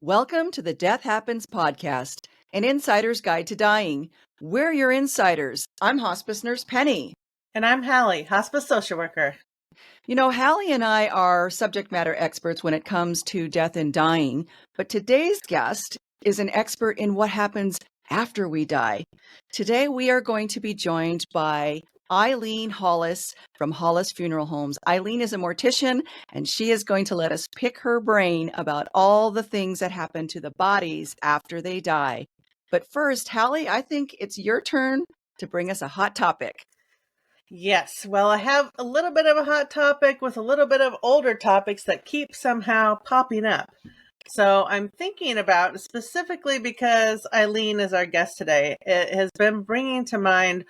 Welcome to the Death Happens podcast, an insider's guide to dying. We're your insiders. I'm hospice nurse Penny. And I'm Hallie, hospice social worker. You know, Hallie and I are subject matter experts when it comes to death and dying, but today's guest is an expert in what happens after we die. Today, we are going to be joined by Eileen Hollis from Hollis Funeral Homes. Eileen is a mortician, and she is going to let us pick her brain about all the things that happen to the bodies after they die. But first, Hallie, I think it's your turn to bring us a hot topic. Yes, well, I have a little bit of a hot topic with a little bit of older topics that keep somehow popping up. So I'm thinking about, specifically because Eileen is our guest today, it has been bringing to mind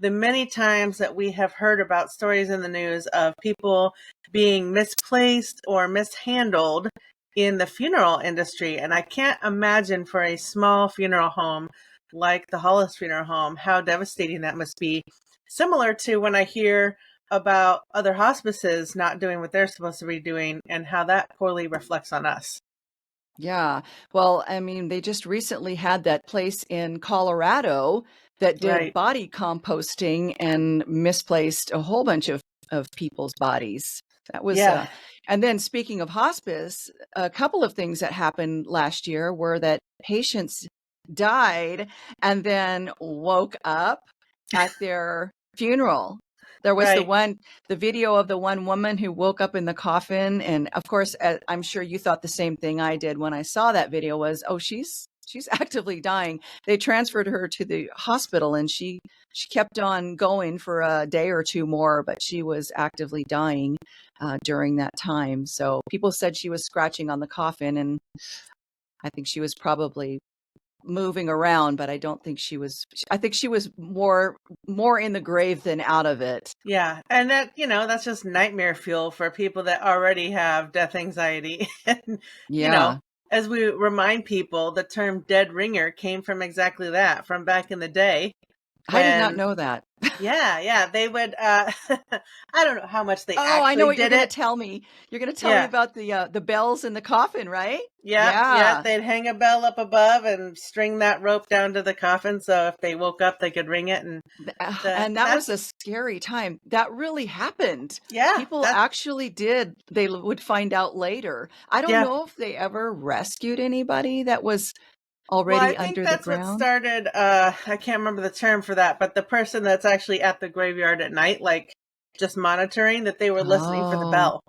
the many times that we have heard about stories in the news of people being misplaced or mishandled in the funeral industry. And I can't imagine for a small funeral home like the Hollis Funeral Home, how devastating that must be. Similar to when I hear about other hospices not doing what they're supposed to be doing and how that poorly reflects on us. Yeah. Well, I mean, they just recently had that place in Colorado that did Right. body composting and misplaced a whole bunch of people's bodies. That was, Yeah. And then speaking of hospice, a couple of things that happened last year were that patients died and then woke up at their funeral. There was Right. the video of the one woman who woke up in the coffin. And of course, I'm sure you thought the same thing I did when I saw that video was, oh, she's actively dying. They transferred her to the hospital and she kept on going for a day or two more, but she was actively dying during that time. So people said she was scratching on the coffin, and I think she was probably moving around, but I don't think she was. I think she was more in the grave than out of it. Yeah. And that, that's just nightmare fuel for people that already have death anxiety. And, Yeah. as we remind people, the term dead ringer came from exactly that, from back in the day. I did not When, know that. yeah, they would, I don't know how much they Oh, I know actually what you're did going to it. tell me. You're going to tell me Yeah. about the bells in the coffin, right? Yeah, Yeah. they'd hang a bell up above and string that rope down to the coffin, so if they woke up, they could ring it. And And that was that's a scary time. That really happened. yeah, People actually did. They would find out later. I don't yeah. know if they ever rescued anybody that was Well, I already think under the that's what ground. started. I can't remember the term for that, but the person that's actually at the graveyard at night, like just monitoring, that they were listening for the Oh. bell.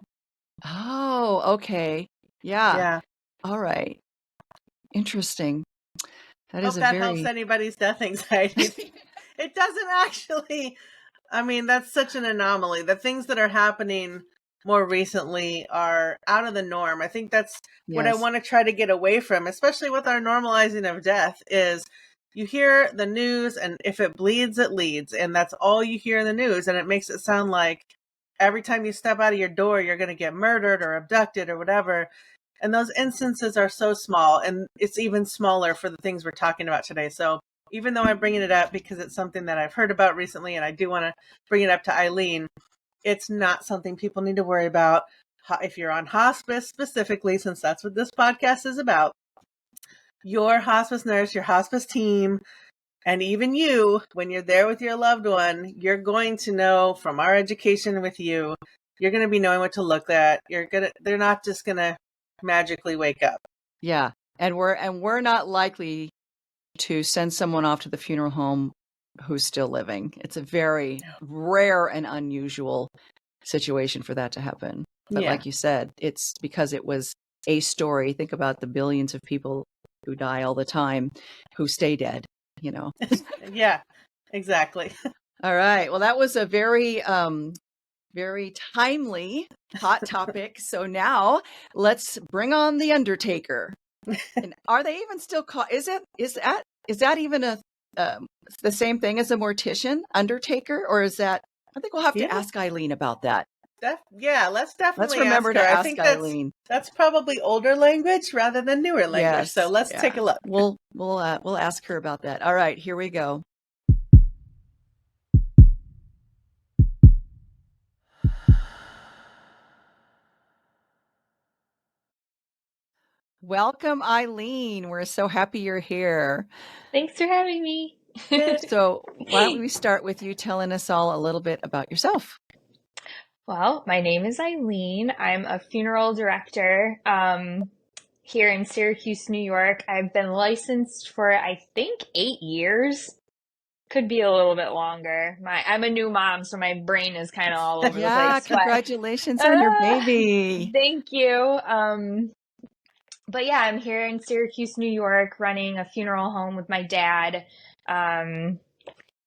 Oh, okay. Yeah. Yeah. All right. Interesting. That is Hope a that helps very anybody's death anxiety. It doesn't actually. I mean, that's such an anomaly. The things that are happening more recently are out of the norm. I think that's what I yes. want to try to get away from, especially with our normalizing of death, is you hear the news and if it bleeds, it leads. And that's all you hear in the news. And it makes it sound like every time you step out of your door, you're going to get murdered or abducted or whatever. And those instances are so small, and it's even smaller for the things we're talking about today. So even though I'm bringing it up because it's something that I've heard about recently, and I do want to bring it up to Eileen, it's not something people need to worry about. If you're on hospice specifically, since that's what this podcast is about, your hospice nurse, your hospice team, and even you, when you're there with your loved one, you're going to know from our education with you, you're going to be knowing what to look at. They're not just going to magically wake up. Yeah. And we're not likely to send someone off to the funeral home who's still living. It's a very rare and unusual situation for that to happen. But Yeah. like you said, it's because it was a story. Think about the billions of people who die all the time who stay dead, you know. Yeah, exactly. All right. Well, that was a very very timely hot topic. So now let's bring on the Undertaker. And are they even still called? Is that even the same thing as a mortician, Undertaker, or is that? I think we'll have to ask Eileen about that. Let's definitely Let's remember ask her. to I ask think Eileen. that's probably older language rather than newer language. Yes, So let's yeah. take a look. We'll ask her about that. All right, here we go. Welcome, Eileen. We're so happy you're here. Thanks for having me. So, why don't we start with you telling us all a little bit about yourself? Well, my name is Eileen. I'm a funeral director here in Syracuse, New York. I've been licensed for, I think, 8 years. Could be a little bit longer. I'm a new mom, so my brain is kind of all over the Yeah, place. congratulations on your baby. Thank you. But yeah, I'm here in Syracuse, New York, running a funeral home with my dad. Um,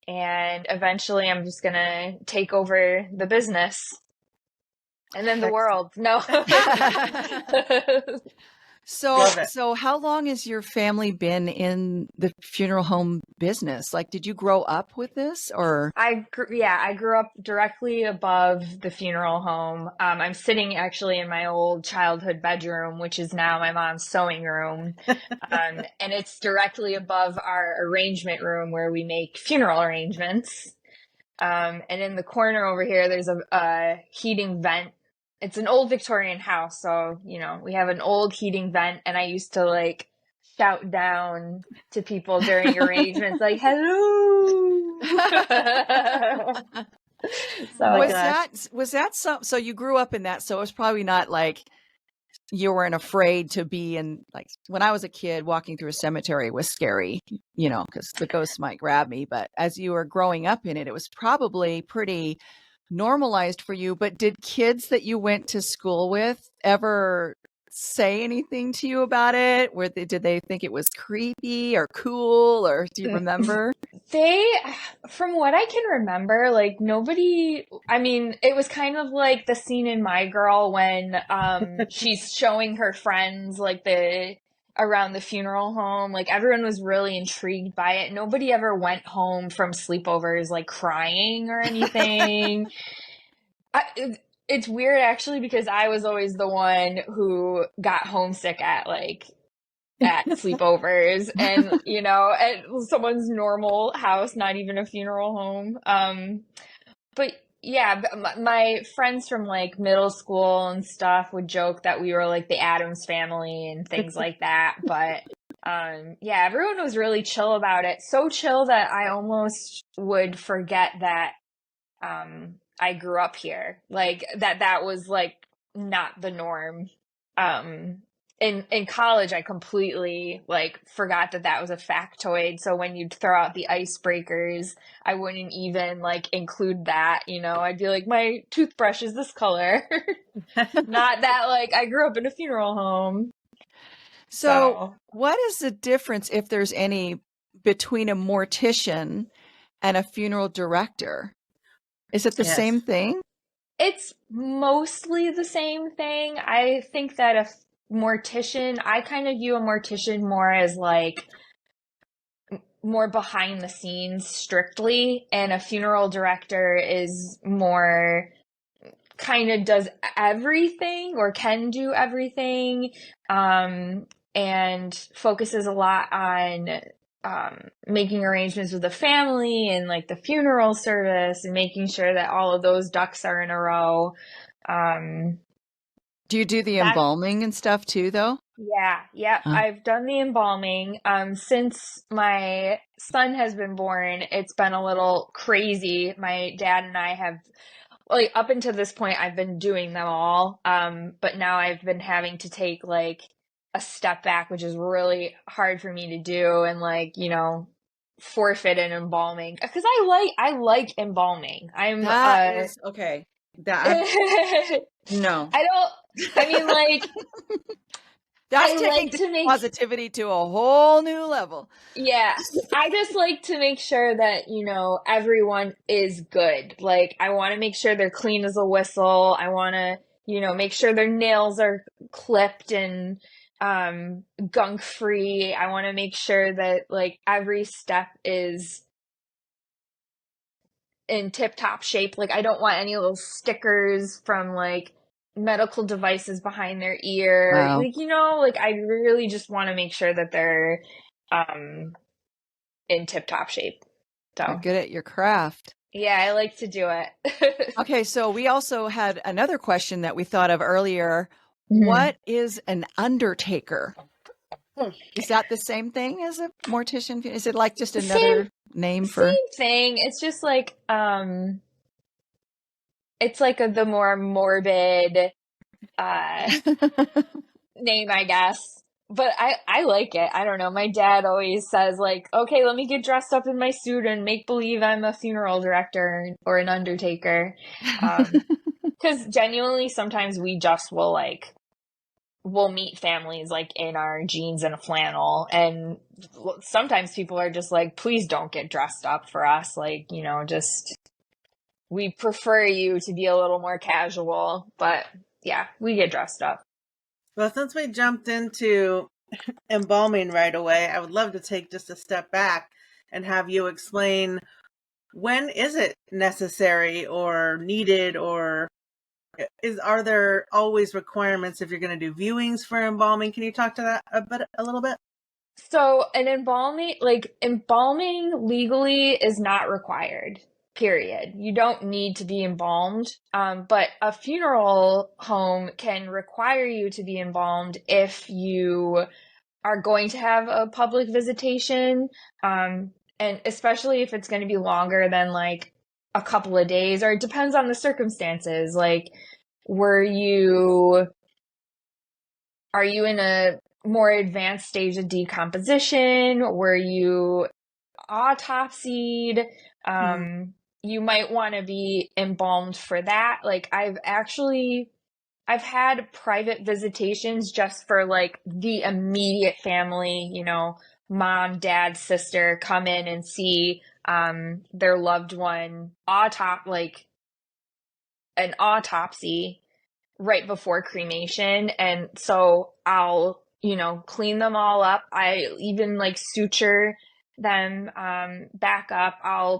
and eventually I'm just gonna take over the business and then the world. No. So how long has your family been in the funeral home business? Like, did you grow up with this or? I grew up directly above the funeral home. I'm sitting actually in my old childhood bedroom, which is now my mom's sewing room. And it's directly above our arrangement room where we make funeral arrangements. And in the corner over here, there's a heating vent. It's an old Victorian house, so, we have an old heating vent, and I used to, like, shout down to people during arrangements, like, hello! So you grew up in that, so it was probably not like you weren't afraid to be in, like, when I was a kid, walking through a cemetery was scary, because the ghosts might grab me. But as you were growing up in it, it was probably pretty normalized for you. But did kids that you went to school with ever say anything to you about it? Did they think it was creepy or cool, or do you remember? From what I can remember, like nobody, I mean, it was kind of like the scene in My Girl when she's showing her friends like around the funeral home. Like everyone was really intrigued by it. Nobody ever went home from sleepovers like crying or anything. It's weird actually because I was always the one who got homesick at sleepovers and at someone's normal house, not even a funeral home. But yeah, my friends from like middle school and stuff would joke that we were like the Addams family and things like that. But yeah, everyone was really chill about it. So chill that I almost would forget that I grew up here. Like that was like not the norm. In college, I completely like forgot that was a factoid. So when you'd throw out the icebreakers, I wouldn't even like include that, I'd be like, my toothbrush is this color. Not that like I grew up in a funeral home. So what is the difference, if there's any, between a mortician and a funeral director? Is it the same thing? It's mostly the same thing. I think that a mortician, I kind of view a mortician more as like more behind the scenes strictly, and a funeral director is more kind of does everything or can do everything, and focuses a lot on making arrangements with the family and like the funeral service and making sure that all of those ducks are in a row. Do you do the embalming and stuff too, though? Yeah. I've done the embalming. Since my son has been born, it's been a little crazy. My dad and I have, like, up until this point, I've been doing them all. But now I've been having to take like a step back, which is really hard for me to do, and like, forfeit an embalming because I like embalming. Okay. No. I mean, like, that's taking positivity to a whole new level. Yeah. I just like to make sure that, everyone is good. Like, I want to make sure they're clean as a whistle. I want to, make sure their nails are clipped and gunk free. I want to make sure that, like, every step is in tip-top shape. Like, I don't want any little stickers from like medical devices behind their ear. Wow. Like, I really just want to make sure that they're in tip-top shape. So you're good at your craft. Yeah, I like to do it. Okay, so we also had another question that we thought of earlier. What is an undertaker? Hmm. Is that the same thing as a mortician? Is it like just Same another name for? Same thing. It's just like it's like the more morbid name, I guess. But I like it. I don't know. My dad always says like, okay, let me get dressed up in my suit and make believe I'm a funeral director or an undertaker. Because genuinely, sometimes we just will like, we'll meet families like in our jeans and a flannel. And sometimes people are just like, please don't get dressed up for us. Like, you know, just, we prefer you to be a little more casual. But yeah, we get dressed up. Well, since we jumped into embalming right away, I would love to take just a step back and have you explain, when is it necessary or needed, or are there always requirements if you're going to do viewings for embalming? Can you talk to that a little bit? So an embalming legally is not required, period. You don't need to be embalmed. But a funeral home can require you to be embalmed if you are going to have a public visitation. And especially if it's going to be longer than like a couple of days, or it depends on the circumstances. Like, are you in a more advanced stage of decomposition? Were you autopsied? You might want to be embalmed for that. Like, I've had private visitations just for like the immediate family, you know, mom, dad, sister come in and see their loved one like an autopsy right before cremation. And so I'll, you know, clean them all up. I even like suture them back up. I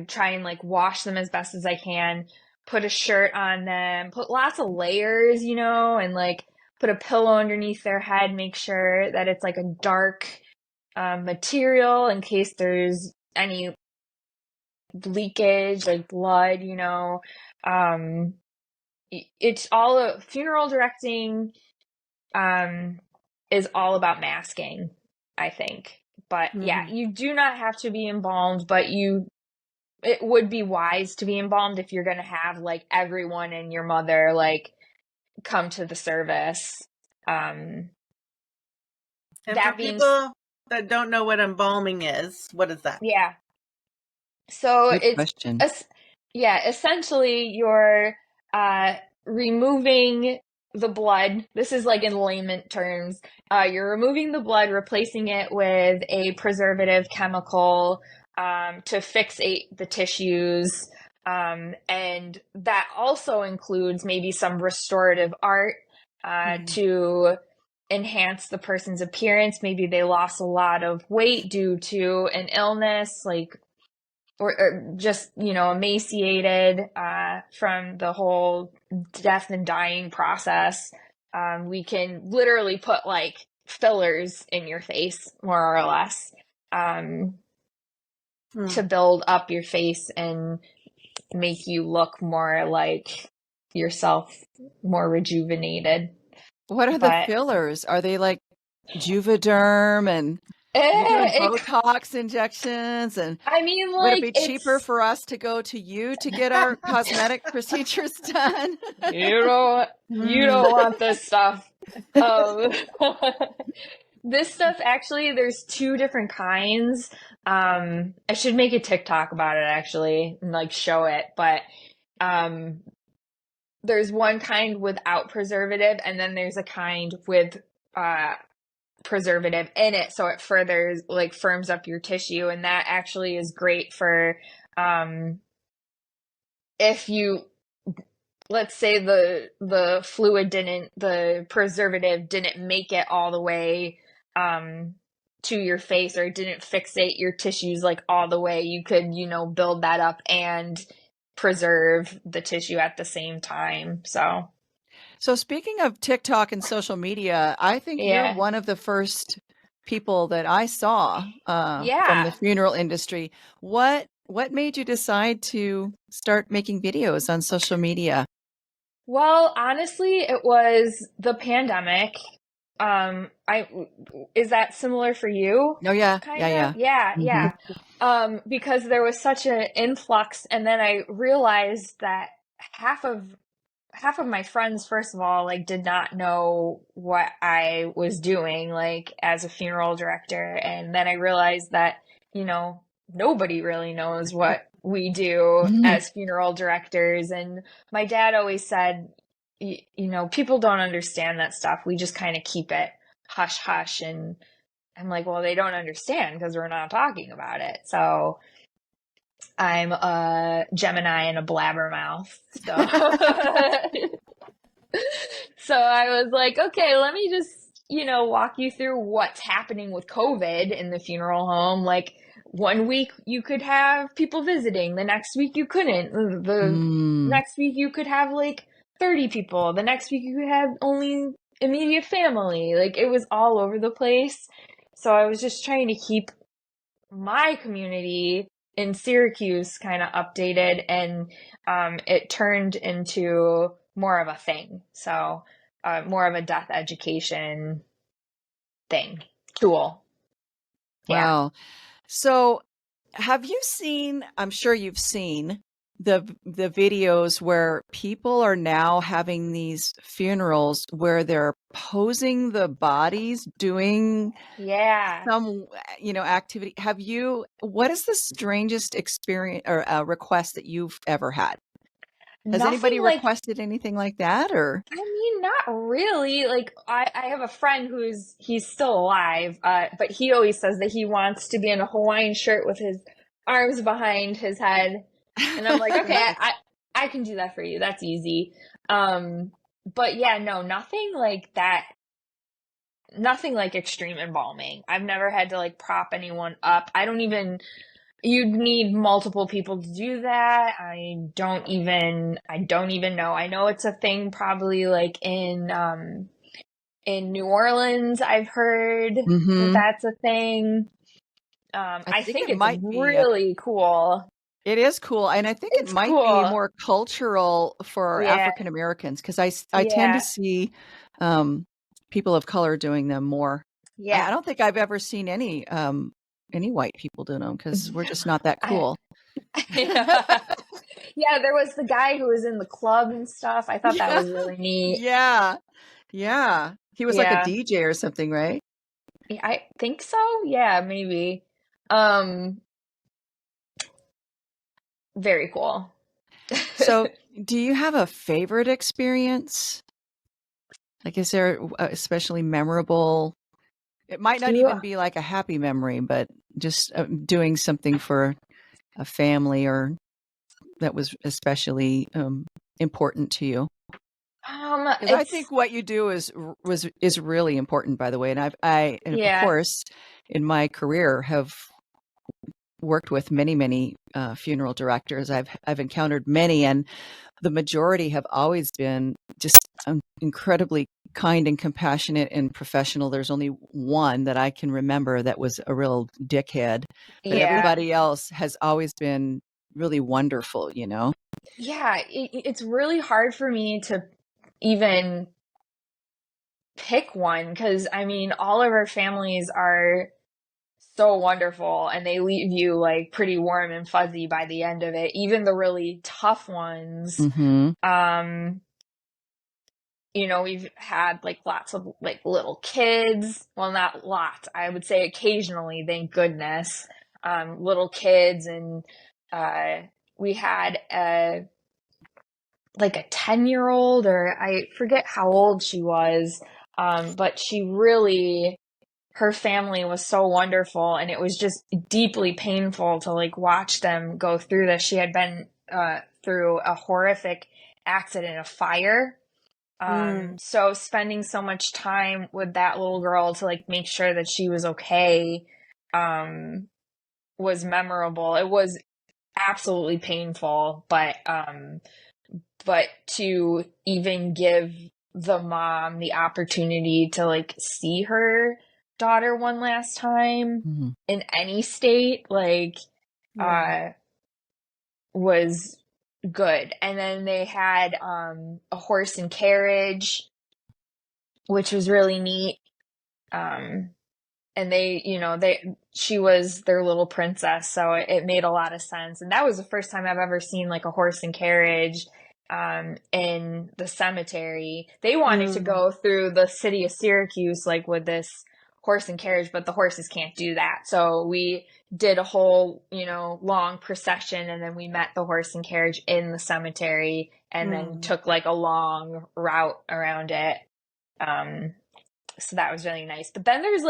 try and like wash them as best as I can, put a shirt on them, put lots of layers, you know, and like put a pillow underneath their head, make sure that it's like a dark material in case there's any leakage, like blood, you know. It's all funeral directing is all about masking, I think. But yeah, you do not have to be embalmed, but it would be wise to be embalmed if you're going to have like everyone and your mother like come to the service. And for people that don't know what embalming is, what is that? Yeah. So Good question. Essentially you're removing the blood. This is like in layman terms. You're removing the blood, replacing it with a preservative chemical to fixate the tissues. And that also includes maybe some restorative art to enhance the person's appearance. Maybe they lost a lot of weight due to an illness, like, or just, you know, emaciated from the whole death and dying process. We can literally put like fillers in your face, more or less, to build up your face and make you look more like yourself, more rejuvenated. What are the fillers? Are they like Juvederm and Botox injections? And I mean, would like, it be cheaper for us to go to you to get our cosmetic procedures done? You don't want this stuff. This stuff, actually, there's two different kinds. I should make a TikTok about it, actually, and like show it. But there's one kind without preservative, and then there's a kind with preservative in it, so it further like firms up your tissue, and that actually is great for if you, let's say the preservative didn't make it all the way to your face, or it didn't fixate your tissues like all the way, you could, you know, build that up and preserve the tissue at the same time. So speaking of TikTok and social media, I think you're one of the first people that I saw from the funeral industry. What made you decide to start making videos on social media? Well, honestly, it was the pandemic. I is that similar for you? Oh yeah, Kind yeah, of? yeah. Yeah, Hmm. yeah. Because there was such an influx, and then I realized that half of half of my friends, first of all, like did not know what I was doing, like as a funeral director. And then I realized that, you know, nobody really knows what we do as funeral directors. And my dad always said, you know, people don't understand that stuff. We just kind of keep it hush hush. And I'm like, well, they don't understand because we're not talking about it. So I'm a Gemini and a blabbermouth. So so I was like, okay, let me just, you know, walk you through what's happening with COVID in the funeral home. Like one week you could have people visiting, the next week you couldn't. The Mm. next week you could have like 30 people. The next week you could have only immediate family. Like it was all over the place. So I was just trying to keep my community in Syracuse kind of updated, and it turned into more of a thing. So more of a death education thing, tool. Yeah. Wow. So, have you seen, I'm sure you've seen the videos where people are now having these funerals where they're posing the bodies doing Yeah. some, activity. What is the strangest experience or request that you've ever had? Has Nothing anybody like, requested anything like that or? I mean, not really. Like, I have a friend he's still alive, but he always says that he wants to be in a Hawaiian shirt with his arms behind his head. And I'm like, okay, I can do that for you. That's easy. But yeah, no, nothing like that. Nothing like extreme embalming. I've never had to like prop anyone up. You'd need multiple people to do that. I don't even know. I know it's a thing probably like in New Orleans, I've heard that Hmm. that's a thing. I I think think it it's might be. really cool. It is cool, and I think it It's might be cool. more cultural for Yeah. African Americans because I tend to Yeah. see um, people of color doing them more. I Yeah. don't think I've ever seen any white people doing them because we're just not that I, cool. yeah, there was the guy who was in the club and stuff. I thought that Yeah, was really neat. yeah, yeah. He was like a Yeah. DJ or something, right? Yeah, I think so. Yeah, maybe. Um, very cool. So, do you have a favorite experience? Like, is there especially memorable? It might not Do even be like a happy memory, but just doing something for a family or that was especially important to you. Because I it's think what you do is really important, by the way. And and of yeah, course, in my career, have worked with many funeral directors. I've encountered many, and the majority have always been just incredibly kind and compassionate and professional. There's only one that I can remember that was a real dickhead, but yeah, everybody else has always been really wonderful, you know? yeah. It's really hard for me to even pick one because I mean, all of our families are so wonderful and they leave you like pretty warm and fuzzy by the end of it. Even the really tough ones. Hmm. Um, you know, we've had like lots of like little kids. Well, not lots. I would say occasionally, thank goodness. Little kids and we had a like a 10-year-old or I forget how old she was. But she really her family was so wonderful and it was just deeply painful to like watch them go through this. She had been through a horrific accident, a fire. Mm. So spending so much time with that little girl to like make sure that she was okay, um, was memorable. It was absolutely painful, but to even give the mom the opportunity to like see her daughter one last time Hmm. in any state, like, Yeah. uh, was good. And then they had a horse and carriage, which was really neat. And she was their little princess, so it made a lot of sense. And that was the first time I've ever seen like a horse and carriage in the cemetery. They wanted to go through the city of Syracuse like with this horse and carriage, but the horses can't do that. So we did a whole, long procession, and then we met the horse and carriage in the cemetery, and then took like a long route around it. So that was really nice. But then there's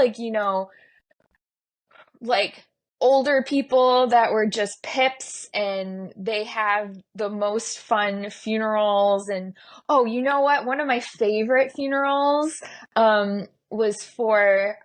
like older people that were just pips, and they have the most fun funerals. And you know what? One of my favorite funerals was for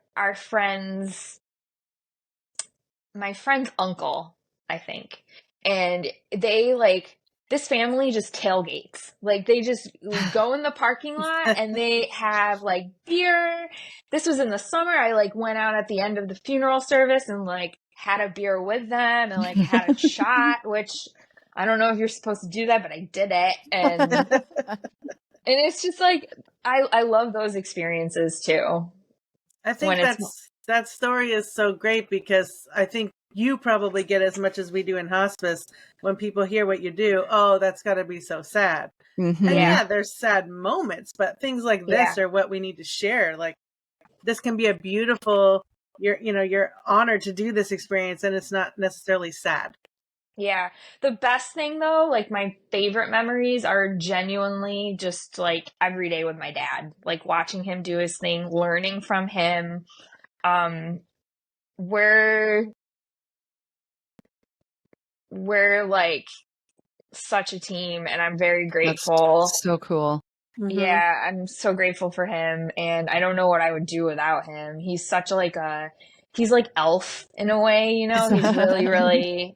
my friend's uncle, I think. And they this family just tailgates. Like they just go in the parking lot and they have like beer. This was in the summer. I went out at the end of the funeral service and had a beer with them and had a shot, which I don't know if you're supposed to do that, but I did it. And it's just I love those experiences too. I think that story is so great because I think you probably get as much as we do in hospice when people hear what you do. Oh, that's got to be so sad. Mm-hmm. And yeah, there's sad moments, but things like this are what we need to share. Like this can be a beautiful, you're honored to do this experience, and it's not necessarily sad. Yeah. The best thing though, my favorite memories are genuinely just every day with my dad, watching him do his thing, learning from him. We're such a team, and I'm very grateful. That's so cool. Mm-hmm. Yeah, I'm so grateful for him, and I don't know what I would do without him. He's such he's like Elf in a way, he's really, really,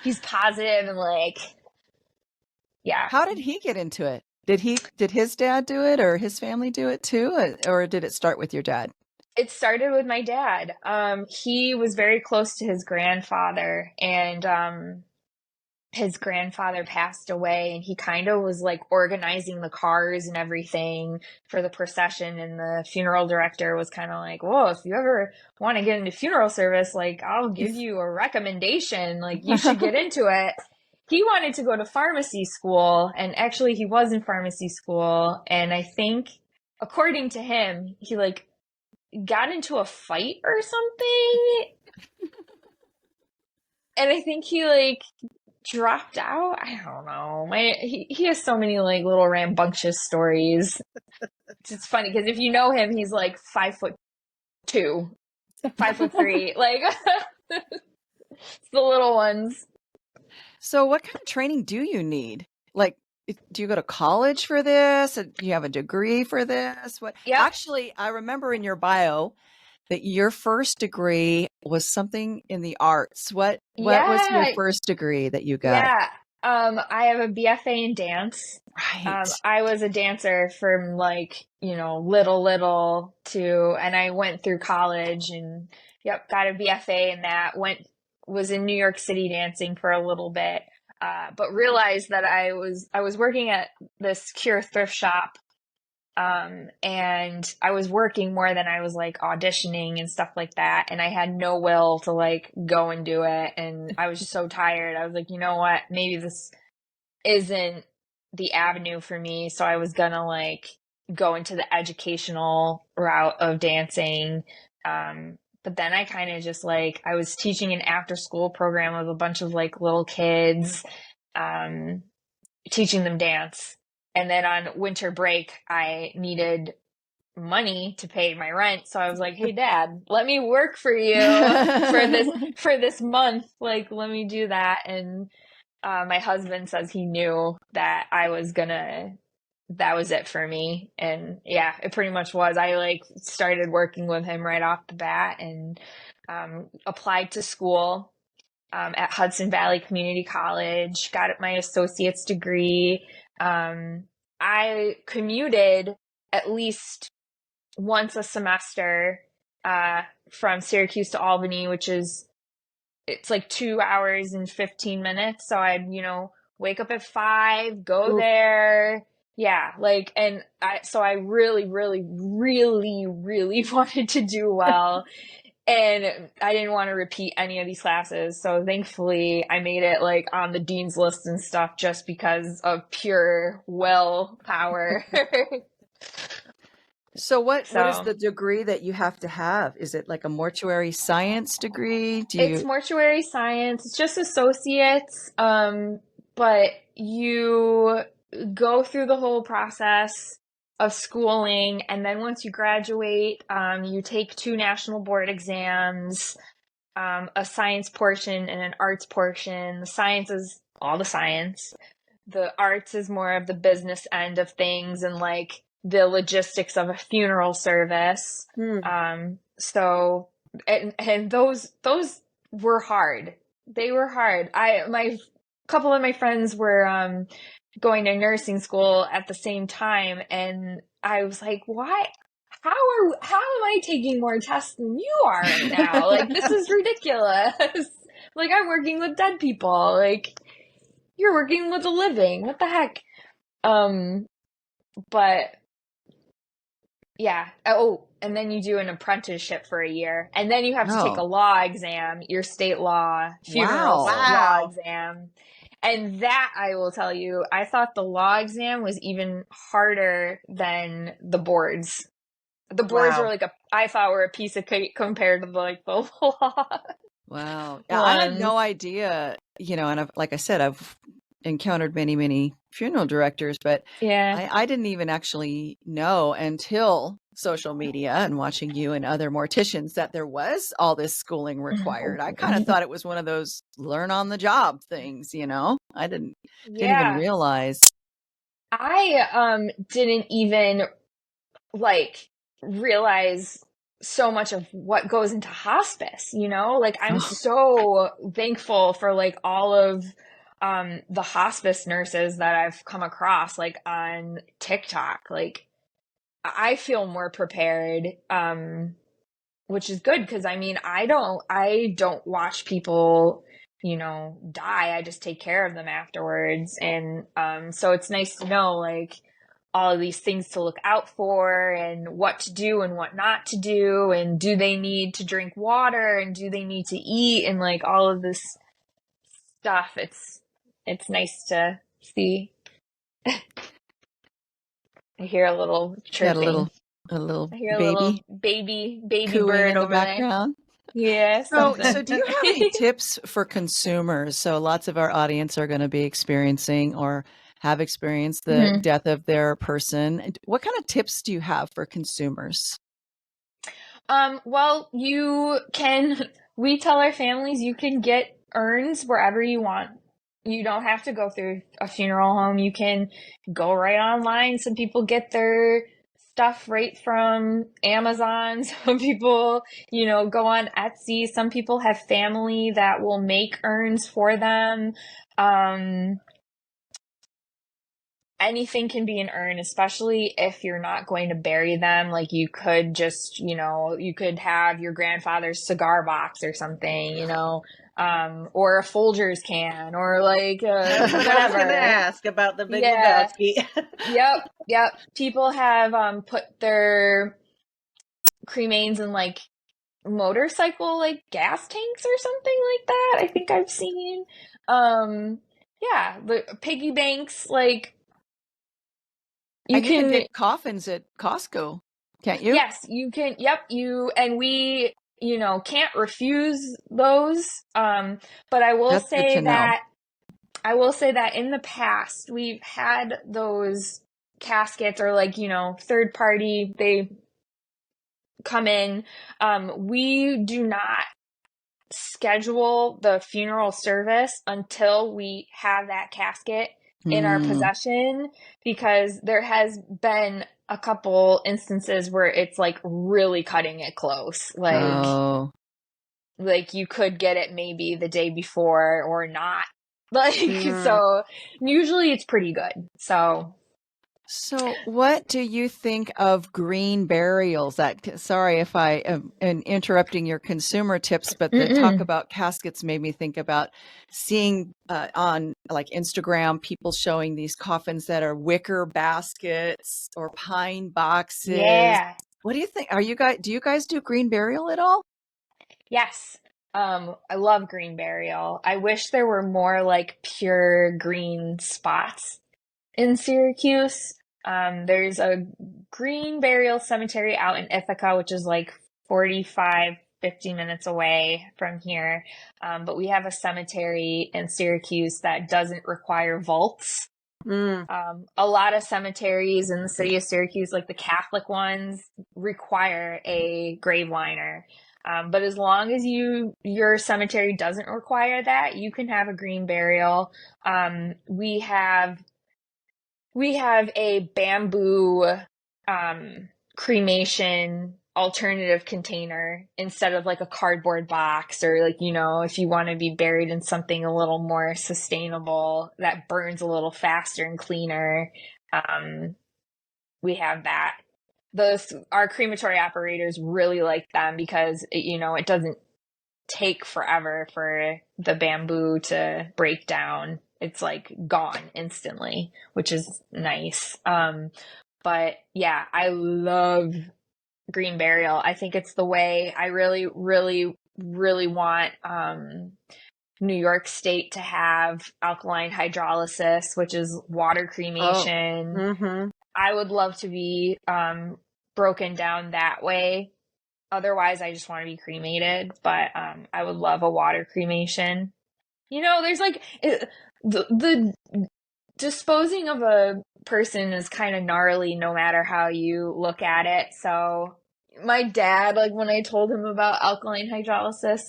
he's positive and yeah. How did he get into it? Did his dad do it, or his family do it too? Or did it start with your dad? It started with my dad. He was very close to his grandfather, and his grandfather passed away, and he kind of was organizing the cars and everything for the procession. And the funeral director was kind of whoa, if you ever want to get into funeral service, I'll give you a recommendation. You should get into it. He wanted to go to pharmacy school, and actually he was in pharmacy school. And I think, according to him, he got into a fight or something. And I think he dropped out. I don't know. He has so many little rambunctious stories. It's funny because if you know him, he's 5'2", 5'3". It's the little ones. So what kind of training do you need? Do you go to college for this? Do you have a degree for this? What? Yep. Actually, I remember in your bio that your first degree was something in the arts. What was your first degree that you got? Yeah. I have a BFA in dance. Right. I was a dancer from little to, and I went through college and got a BFA in that. Was in New York City dancing for a little bit. But realized that I was working at this Cure thrift shop, and I was working more than I was auditioning and stuff like that, and I had no will to go and do it, and I was just so tired. I was you know what, maybe this isn't the avenue for me. So I was gonna go into the educational route of dancing. But then I kind of just I was teaching an after school program with a bunch of little kids, teaching them dance. And then on winter break, I needed money to pay my rent. So I was hey, Dad, let me work for you for this month. Let me do that. And my husband says he knew that that was it for me. And yeah, it pretty much was. I started working with him right off the bat, and applied to school at Hudson Valley Community College, got my associate's degree. I commuted at least once a semester from Syracuse to Albany, it's 2 hours and 15 minutes. So I'd, wake up at 5, go Ooh. there. Yeah, like, and I really, really, really, really wanted to do well. And I didn't want to repeat any of these classes. So thankfully I made it like on the dean's list and stuff just because of pure willpower. So what is So the degree that you have to have? Is it like a mortuary science degree? Do it's you mortuary science. It's just associates. But you go through the whole process of schooling, and then once you graduate, you take 2 national board exams, a science portion and an arts portion. The science is all the science. The arts is more of the business end of things and like the logistics of a funeral service. So and those were hard. They were hard. My couple of my friends were going to nursing school at the same time, and I was like, "Why? How am I taking more tests than you are right now? Like, this is ridiculous. Like, I'm working with dead people. Like, you're working with the living. What the heck?" But yeah. Oh, and then you do an apprenticeship for a year, and then you have to take a Oh, law exam, your state law, funeral wow. law Wow. exam. And that, I will tell you, I thought the law exam was even harder than the boards. The boards were Wow. like I thought were a piece of cake compared to like the law Wow. Yeah, I had ones. no idea, and like I said, I've encountered many, many funeral directors, but Yeah. I didn't even actually know until social media and watching you and other morticians that there was all this schooling required. I kind of thought it was one of those learn on the job things, I didn't even Yeah. realize. I didn't even like realize so much of what goes into hospice, like I'm so thankful for like all of the hospice nurses that I've come across like on TikTok. Like I feel more prepared, which is good because I mean I don't watch people die. I just take care of them afterwards. And so it's nice to know like all of these things to look out for and what to do and what not to do, and do they need to drink water and do they need to eat, and like all of this stuff. It's nice to see. I hear a little Got chirping. a little I hear a baby little baby cooing bird in the over there. background. Yeah, So something. do you have any tips for consumers? So lots of our audience are going to be experiencing or have experienced the Mhm. death of their person. And what kind of tips do you have for consumers? Well, we tell our families you can get urns wherever you want. You don't have to go through a funeral home. You can go right online. Some people get their stuff right from Amazon. Some people, go on Etsy. Some people have family that will make urns for them. Anything can be an urn, especially if you're not going to bury them. Like you could just, you could have your grandfather's cigar box or something, or a Folgers can, or like That's what I was whatever. going to ask about the Big Yeah. Lebowski. Yep. People have put their cremains in like motorcycle like gas tanks or something like that. I think I've seen. Yeah, the piggy banks, like you And you can can. get coffins at Costco, can't you? Yes, you can. Yep, and we, can't refuse those. But That's good to know. I will say that in the past we've had those caskets or like, third party, they come in. We do not schedule the funeral service until we have that casket in our Mm. possession, because there has been a couple instances where it's like really cutting it close. Oh, Like you could get it maybe the day before or not. Like, Mm. so usually it's pretty good. So So, what do you think of green burials? Sorry if I am interrupting your consumer tips, but the talk Mm-mm. about caskets made me think about seeing on like Instagram people showing these coffins that are wicker baskets or pine boxes. Yeah. What do you think? Do you guys do green burial at all? Yes. I love green burial. I wish there were more like pure green spots in Syracuse. There's a green burial cemetery out in Ithaca, which is like 45, 50 minutes away from here. But we have a cemetery in Syracuse that doesn't require vaults. Mm. A lot of cemeteries in the city of Syracuse, like the Catholic ones, require a grave liner. But as long as your cemetery doesn't require that, you can have a green burial. We have a bamboo cremation alternative container instead of like a cardboard box, or like, if you want to be buried in something a little more sustainable that burns a little faster and cleaner. We have that. Our crematory operators really like them because it doesn't take forever for the bamboo to break down. It's like gone instantly, which is nice. But yeah, I love green burial. I think it's the way. I really, really, really want New York State to have alkaline hydrolysis, which is water cremation. Mm-hmm. I would love to be broken down that way. Otherwise, I just want to be cremated, but I would love a water cremation. There's like the disposing of a person is kind of gnarly no matter how you look at it. So my dad, like when I told him about alkaline hydrolysis,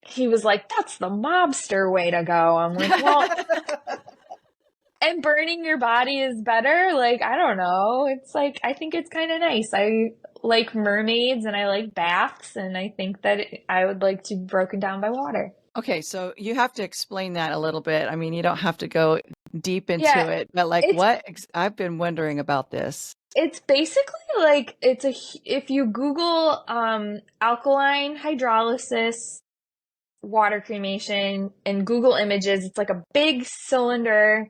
he was like, "That's the mobster way to go." I'm like, well, and burning your body is better. Like, I don't know. It's like, I think it's kind of nice. I like mermaids and I like baths, and I think that I would like to be broken down by water. Okay, so you have to explain that a little bit. I mean, you don't have to go deep into Yeah, it, but like it's I've been wondering about this. it's basically like if you Google alkaline hydrolysis water cremation and Google Images, it's like a big cylinder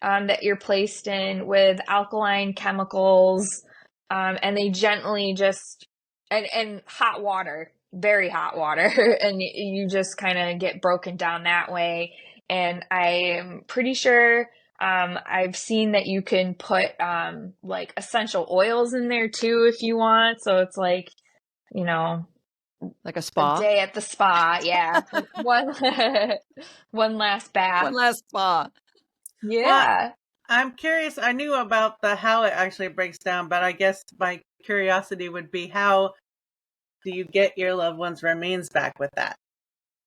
that you're placed in with alkaline chemicals, and they gently just and hot water, very hot water, and you just kind of get broken down that way. And I am pretty sure I've seen that you can put like essential oils in there too if you want. So it's like, Like a a spa? day at the spa. Yeah. One last bath. One last spa. Yeah. Well, I'm curious. I knew about how it actually breaks down, but I guess my curiosity would be, how do you get your loved one's remains back with that?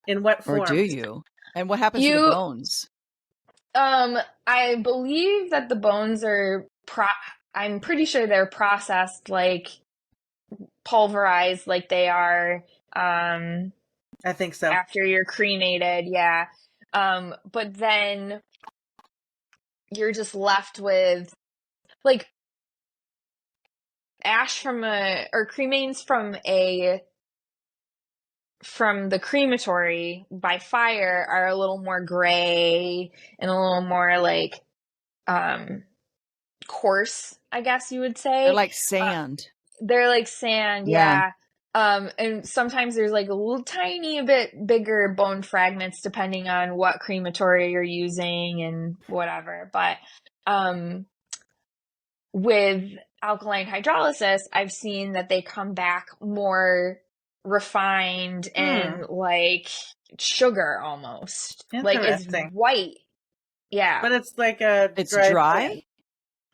In what form? Or do you? And what happens to the bones? I believe that the bones are I'm pretty sure they're processed, like pulverized, like they are I think so. after you're cremated, yeah. But then you're just left with like ash or cremains from the crematory by fire are a little more gray and a little more like coarse, I guess you would say. They're like sand. They're like sand, yeah. And sometimes there's like a little tiny bit bigger bone fragments depending on what crematory you're using and whatever. But with alkaline hydrolysis, I've seen that they come back more refined and like sugar almost. Like it's white. Yeah. But it's like it's dry?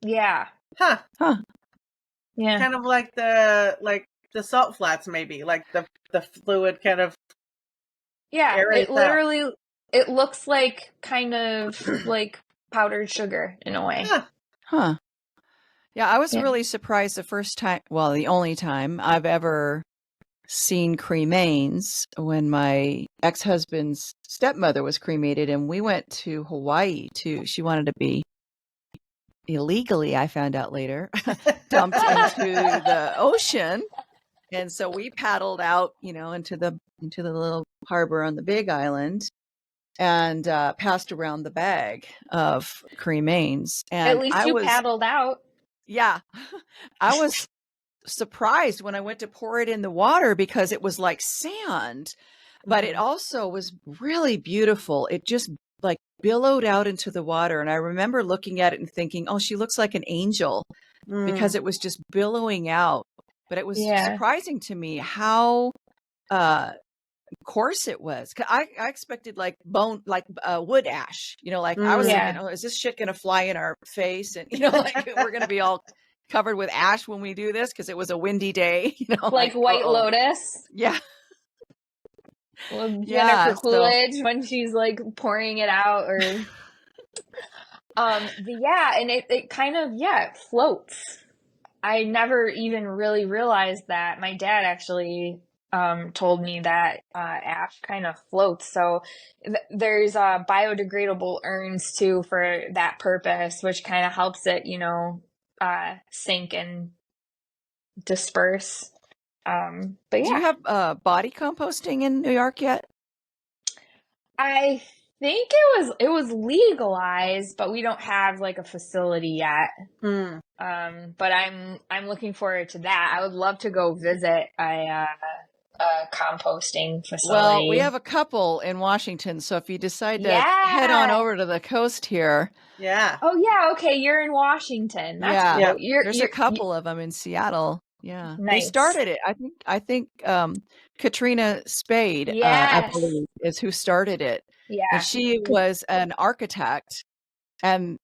Yeah. Huh. Yeah. Kind of like the salt flats, maybe, like the fluid kind of. Yeah, it literally it looks like kind of like powdered sugar in a way. Huh. Yeah, I was really surprised the only time I've ever seen cremains, when my ex-husband's stepmother was cremated and we went to Hawaii too. She wanted to be illegally, I found out later, dumped into the ocean. And so we paddled out, into the little harbor on the Big Island and passed around the bag of cremains. And At least you paddled out. Yeah, I was surprised when I went to pour it in the water because it was like sand, but it also was really beautiful. It just like billowed out into the water. And I remember looking at it and thinking, oh, she looks like an angel because it was just billowing out. But it was surprising to me how coarse it was. I expected like wood ash, I was thinking, oh, is this shit going to fly in our face? And, like we're going to be all covered with ash when we do this because it was a windy day, like White Lotus. Yeah. Well, Jennifer Coolidge when she's like pouring it out or and it kind of it floats. I never even really realized that. My dad actually told me that ash kind of floats. So there's biodegradable urns too for that purpose, which kind of helps it, sink and disperse. But Do you have body composting in New York yet? I think it was legalized, but we don't have like a facility yet. But I'm looking forward to that. I would love to go visit a composting facility. Well, we have a couple in Washington, so if you decide to head on over to the coast here. Yeah. Oh yeah, okay, you're in Washington. That's cool. There's a couple of them in Seattle. Yeah. Nice. They started it. I think Katrina Spade, I believe, is who started it. Yeah. And she was an architect and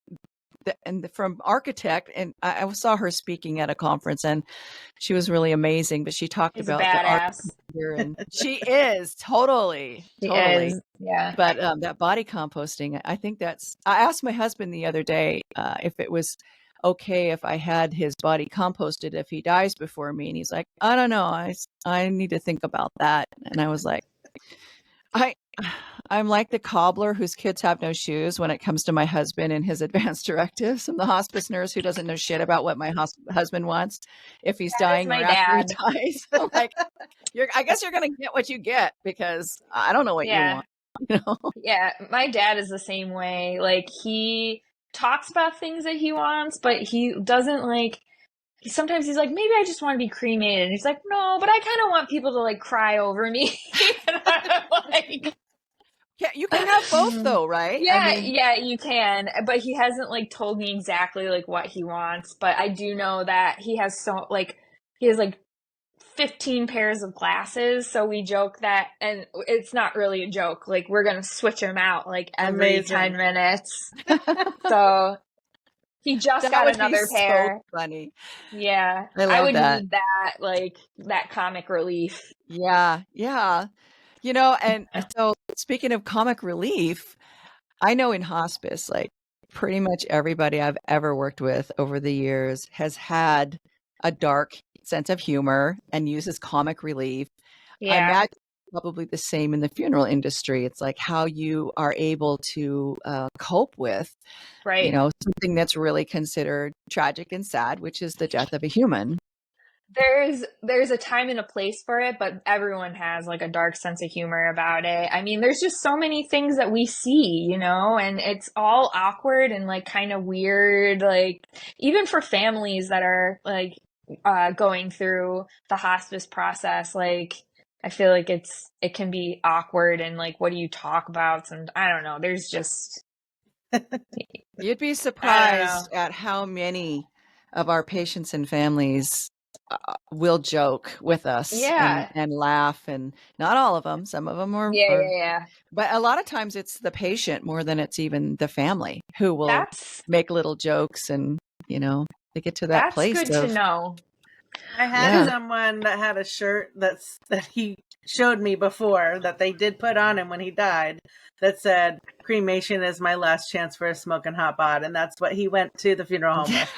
from architect, and I saw her speaking at a conference and she was really amazing, but she talked about the architecture and she is totally. Is, yeah. But that body composting, I think I asked my husband the other day if it was okay if I had his body composted if he dies before me. And he's like, I don't know. I need to think about that. And I was like, I'm like the cobbler whose kids have no shoes when it comes to my husband and his advance directives. I'm the hospice nurse who doesn't know shit about what my husband wants if he's dying or after he dies. I'm like, I guess you're going to get what you get because I don't know what you want. Yeah, my dad is the same way. Like he talks about things that he wants, but he doesn't like. Sometimes he's like, maybe I just want to be cremated. And he's like, no, but I kind of want people to like cry over me. And I'm like, yeah, you can have both though, right? Yeah, yeah, you can. But he hasn't like told me exactly like what he wants. But I do know that he has 15 pairs of glasses. So we joke that, and it's not really a joke. Like we're going to switch them out like every 10 minutes. So he just got another pair. So funny. Yeah. I would need that, like that comic relief. Yeah. Yeah. And so speaking of comic relief, I know in hospice, like pretty much everybody I've ever worked with over the years has had a dark sense of humor and uses comic relief. Yeah. I imagine probably the same in the funeral industry. It's like how you are able to cope with, something that's really considered tragic and sad, which is the death of a human. There's a time and a place for it, but everyone has like a dark sense of humor about it. I mean, there's just so many things that we see, and it's all awkward and like kind of weird, like even for families that are like going through the hospice process, like I feel like it can be awkward and like, what do you talk about? And I don't know, there's just you'd be surprised at how many of our patients and families will joke with us and laugh, and not all of them. Some of them are, but a lot of times it's the patient more than it's even the family who will make little jokes, and they get to that place. That's good to know. I had someone that had a shirt that he showed me before that they did put on him when he died that said, "Cremation is my last chance for a smoking hot bod," and that's what he went to the funeral home with.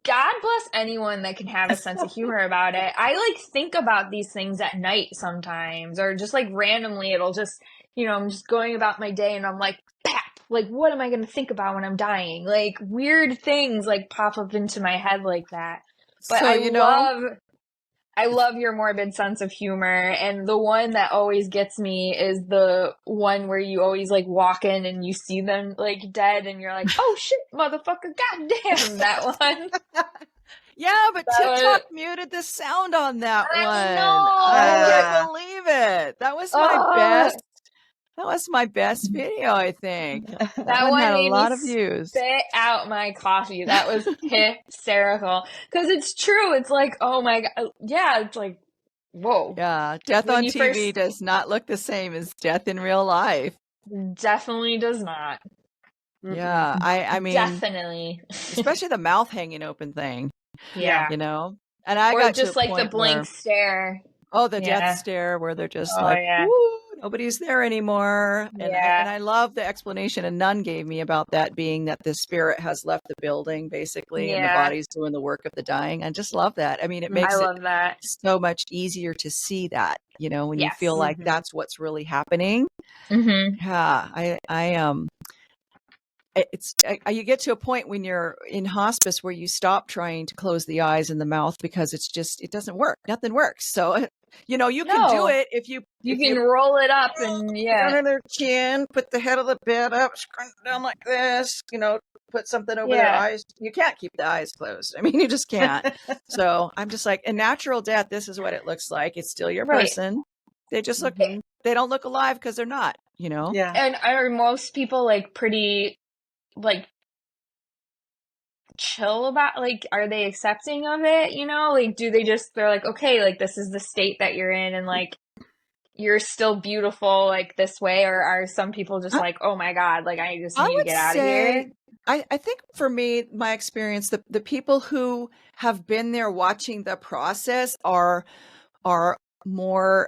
God bless anyone that can have a sense of humor about it. I like think about these things at night sometimes, or just like randomly it'll just, I'm just going about my day and I'm like, pap, like, what am I going to think about when I'm dying? Like, weird things like pop up into my head like that. But So, I love your morbid sense of humor, and the one that always gets me is the one where you always like walk in and you see them like dead and you're like, oh shit, motherfucker, goddamn, that one. yeah, but That TikTok was, muted the sound on that I one. I know. can't believe it. That was my best. That was my best video, I think. That one had a made lot me of views. spit out my coffee. That was hysterical. Because it's true. It's like, oh my God. Yeah, it's like, whoa. Yeah, death When on you TV does not look the same as death in real life. Definitely does not. Yeah, I mean, definitely. especially the mouth hanging open thing, Yeah. you know? And I Or got just to a like the point blank where, stare. oh, the Yeah. death stare where they're just Oh, like, yeah. woo, nobody's there anymore. And Yeah. I love the explanation a nun gave me about that being that the spirit has left the building basically and the Yeah. body's doing the work of the dying. I just love that. I mean, it makes I it love that. so much easier to see that, you know, when you Yes. feel like that's what's really happening. Mm-hmm. Yeah, you get to a point when you're in hospice where you stop trying to close the eyes and the mouth because it doesn't work. Nothing works. So, you know, you can do it if you can roll it up and under their chin, put the head of the bed up, scrunch down like this, you know, put something over their eyes. You can't keep the eyes closed. I mean, you just can't. So I'm just like, a natural death, this is what it looks like. It's still your person. They just look, they don't look alive because they're not, you know? Yeah. And are most people like pretty like chill about, like, are they accepting of it, you know? Like, do they just, they're like, okay, like, this is the state that you're in and like you're still beautiful like this way? Or are some people just like, oh my God, like I just need to get out of here? I think for me, my experience, the people who have been there watching the process are more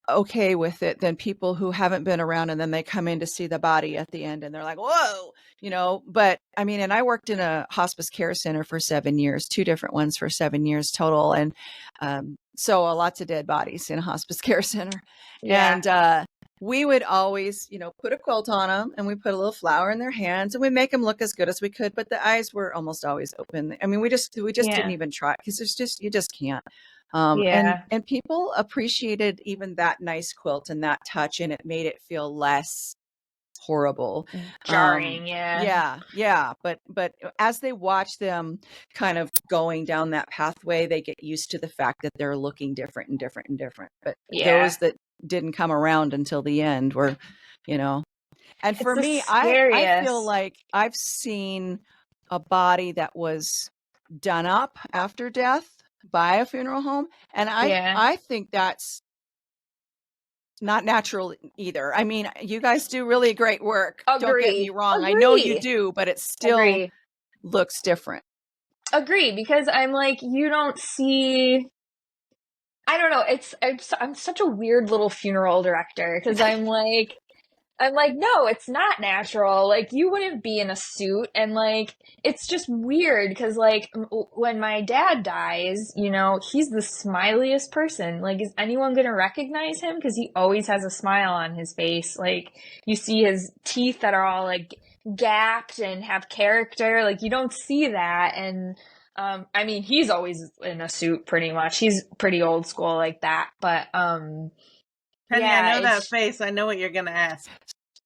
okay with it than people who haven't been around and then they come in to see the body at the end and they're like, whoa, you know. But I mean, and I worked in a hospice care center for 7 years, 2 different ones for 7 years total. And so lots of dead bodies in a hospice care center. Yeah. And we would always, you know, put a quilt on them and we put a little flower in their hands and we make them look as good as we could. But the eyes were almost always open. I mean, we just didn't even try because you just can't. And people appreciated even that nice quilt and that touch, and it made it feel less horrible, jarring. Yeah. But as they watch them kind of going down that pathway, they get used to the fact that they're looking different and different and different. But those that didn't come around until the end were, you know. And for me, I feel like I've seen a body that was done up after death by a funeral home, and I think that's not natural either. I mean, you guys do really great work. Don't get me wrong. I know you do, but it still looks different. Agree, because I'm like, you don't see, I don't know, I'm such a weird little funeral director because I'm like, no, it's not natural. Like, you wouldn't be in a suit. And, like, it's just weird because, like, when my dad dies, you know, he's the smiliest person. Like, is anyone going to recognize him? Because he always has a smile on his face. Like, you see his teeth that are all, like, gapped and have character. Like, you don't see that. And, I mean, he's always in a suit pretty much. He's pretty old school like that. But, Penny, I know that face. I know what you're going to ask.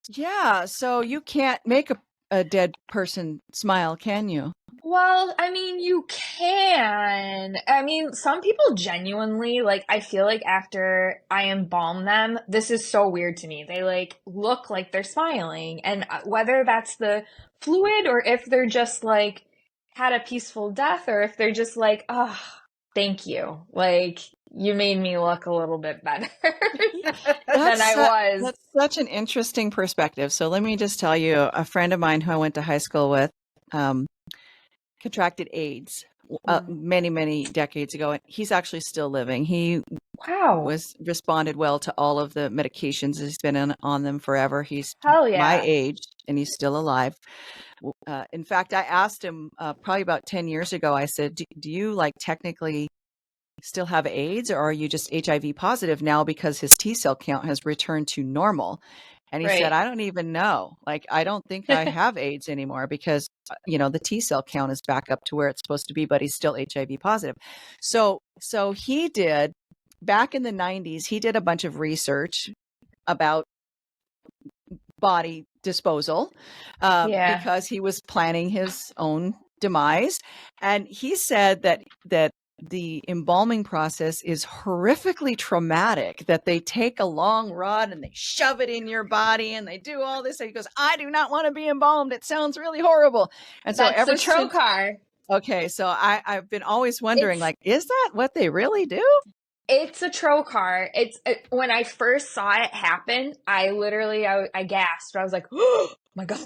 Yeah, so you can't make a dead person smile, can you? Well, I mean, you can. I mean, some people genuinely, like, I feel like after I embalm them, this is so weird to me. They, like, look like they're smiling. And whether that's the fluid or if they're just, like, had a peaceful death or if they're just like, oh, thank you. Like, you made me look a little bit better than I was. That's such an interesting perspective. So let me just tell you, a friend of mine who I went to high school with contracted AIDS many, many decades ago. And he's actually still living. He responded well to all of the medications. He's been on them forever. He's my age and he's still alive. In fact, I asked him probably about 10 years ago, I said, do you like technically still have AIDS, or are you just HIV positive now because his T cell count has returned to normal? And he said, Right. I don't even know. Like, I don't think I have AIDS anymore because, the T cell count is back up to where it's supposed to be, but he's still HIV positive. So he did, back in the 90s, he did a bunch of research about body disposal Yeah. because he was planning his own demise. And he said that the embalming process is horrifically traumatic, that they take a long rod and they shove it in your body and they do all this. And he goes, I do not want to be embalmed. It sounds really horrible. And so That's the ever since, trocar. okay, so I've been always wondering, like, is that what they really do? It's a trocar. When I first saw it happen, I gasped. I was like, oh my God.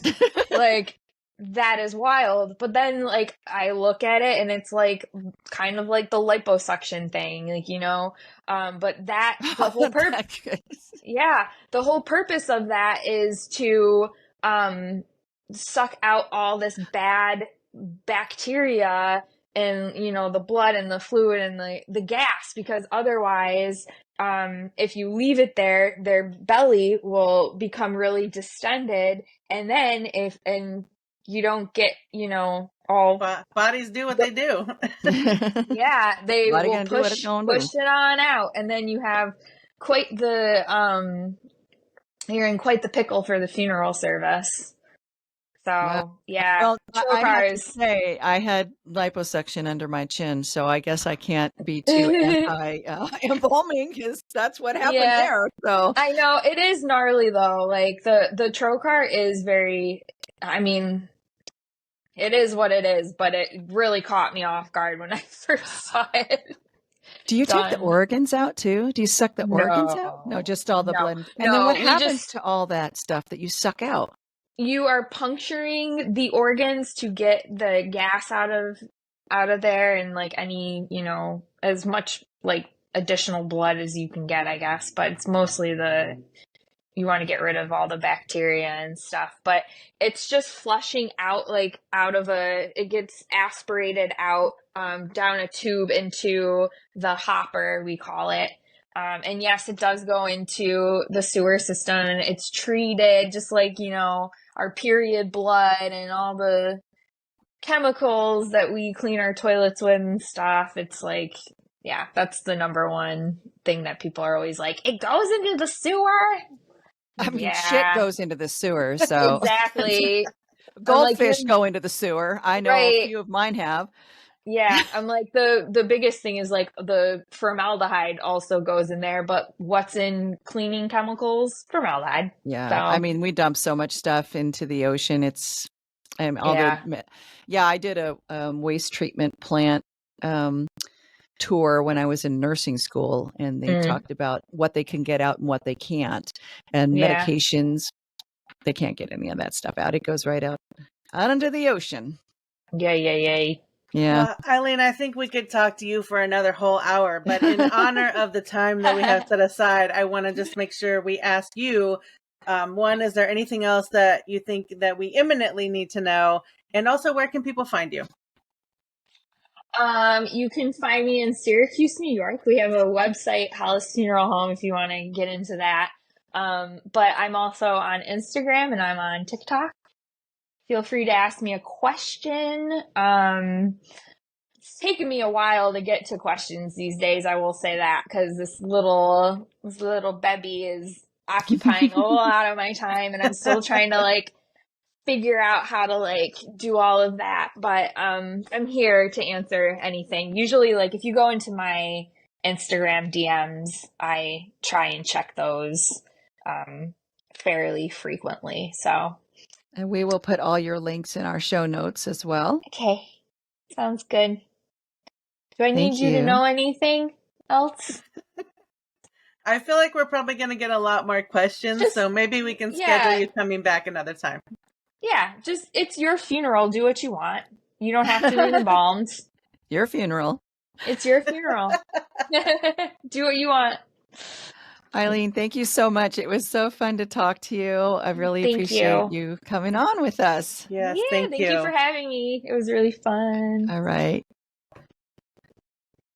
Like, that is wild. But then, like, I look at it and it's like kind of like the liposuction thing, like, but the whole purpose, the whole purpose of that is to suck out all this bad bacteria and, the blood and the fluid and the gas, because otherwise, if you leave it there, their belly will become really distended. And then and you don't get, all bodies do what they do. yeah, they Body will gonna do what it's gonna do. push it on out. And then you have quite the, you're in quite the pickle for the funeral service. So, yeah, Well, I have to trocars. say, I had liposuction under my chin, so I guess I can't be too anti embalming because that's what happened Yeah. there. So I know it is gnarly though. Like the trocar is very, I mean, it is what it is, but it really caught me off guard when I first saw it. do you take the Done. organs out too? Do you suck the organs out? No, just all the No. blood. And then No, what we happens just, to all that stuff that you suck out? you are puncturing the organs to get the gas out of there, and like any, as much like additional blood as you can get, I guess. But it's mostly you want to get rid of all the bacteria and stuff. But it's just flushing out, like it gets aspirated out down a tube into the hopper, we call it. And yes, it does go into the sewer system, and it's treated just like, our period blood and all the chemicals that we clean our toilets with and stuff. It's like, yeah, that's the number one thing that people are always like, it goes into the sewer. I mean, Yeah. shit goes into the sewer, so Exactly. goldfish go into the sewer. I know Right. a few of mine have. Yeah, I'm like the biggest thing is like the formaldehyde also goes in there, but what's in cleaning chemicals? Formaldehyde. Yeah, So, I mean, we dump so much stuff into the ocean. It's, I'll yeah. admit, I did a waste treatment plant tour when I was in nursing school, and they talked about what they can get out and what they can't, and Yeah. medications. They can't get any of that stuff out. It goes right out into the ocean. Yay. Yeah. Well, Eileen, I think we could talk to you for another whole hour, but in honor of the time that we have set aside, I want to just make sure we ask you, one, is there anything else that you think that we imminently need to know? And also, where can people find you? You can find me in Syracuse, New York. We have a website, Hollis Funeral Home, if you want to get into that. But I'm also on Instagram and I'm on TikTok. Feel free to ask me a question. It's taken me a while to get to questions these days, I will say that, because this little Bebby is occupying a lot of my time, and I'm still trying to like figure out how to like do all of that. But I'm here to answer anything. Usually, like if you go into my Instagram DMs, I try and check those fairly frequently. So. And we will put all your links in our show notes as well. Okay. Sounds good. Do I need you to know anything else? I feel like we're probably going to get a lot more questions, so maybe we can schedule you coming back another time. Yeah, it's your funeral. Do what you want. You don't have to be embalmed. Your funeral. It's your funeral. Do what you want. Eileen, thank you so much. It was so fun to talk to you. I really appreciate you coming on with us. Yes, yeah, thank you. Thank you for having me. It was really fun. All right.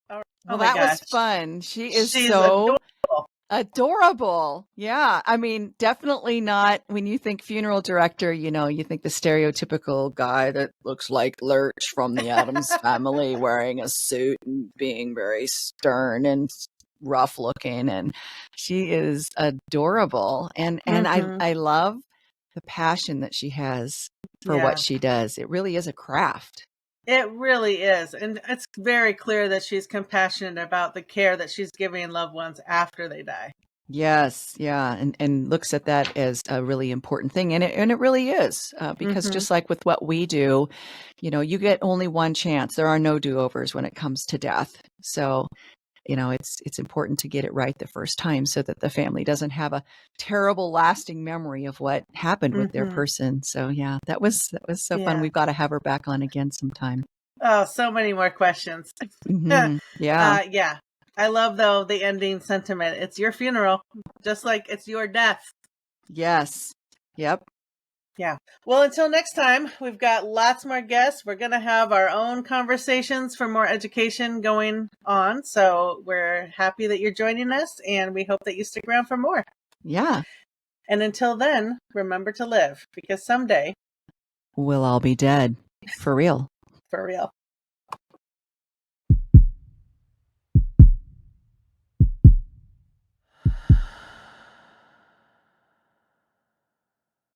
Oh Well, that was fun. She's so adorable. Adorable. Yeah. I mean, definitely not when you think funeral director, you think the stereotypical guy that looks like Lurch from the Addams Family wearing a suit and being very stern and rough looking. And she is adorable. And Mhm. I love the passion that she has for Yeah. what she does. It really is a craft. It really is. And it's very clear that she's compassionate about the care that she's giving loved ones after they die. Yes, yeah, and looks at that as a really important thing, and it really is, because Mhm. just like with what we do, you get only one chance. There are no do-overs when it comes to death. So, it's important to get it right the first time so that the family doesn't have a terrible lasting memory of what happened with their Mhm. person. So, yeah, that was so fun. Yeah. We've got to have her back on again sometime. Oh, so many more questions. Yeah. Yeah. I love, though, the ending sentiment. It's your funeral, just like it's your death. Yes. Yep. Yeah. Well, until next time, we've got lots more guests. We're going to have our own conversations for more education going on. So we're happy that you're joining us, and we hope that you stick around for more. Yeah. And until then, remember to live, because someday, We'll all be dead. For real. for real.